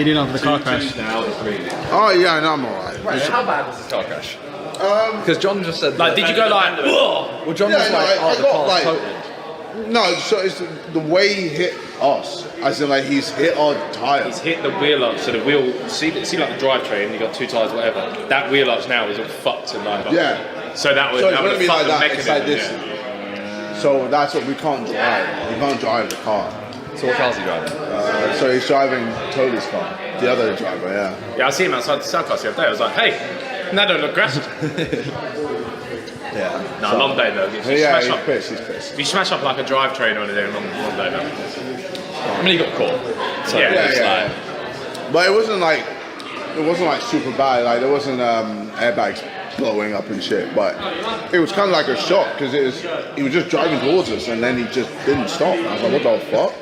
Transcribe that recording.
You didn't have the car crash. Now the 3. Oh yeah, I know I'm alright. Right, how bad was this car crash? Because John just said. Like, did you go like? Whoa! Well, John was like, I the got car's like. totaled. No, so it's the way he hit us. As in, like he's hit our tire. He's hit the wheel arch, so the wheel. See like the drivetrain. You got 2 tires, whatever. That wheel arch now is all fucked and like. Yeah. So that would. So it's that gonna would be fuck like the that. mechanism. It's like this. So that's what we can't drive. We can't drive the car. So what car's he driving? So he's driving Toby's car. The other driver, yeah. Yeah, I see him outside the Southcast the other day. I was like, hey, that don't look aggressive. Yeah. No, long day though. If you Yeah, smash up, he's pissed. if you smash up like a drivetrain or anything, long day though. I mean, he got caught. So Yeah, it's yeah. like, But it wasn't like super bad. Like there wasn't airbags blowing up and shit. But it was kind of like a shock because he was just driving towards us and then he just didn't stop. And I was like, what the fuck?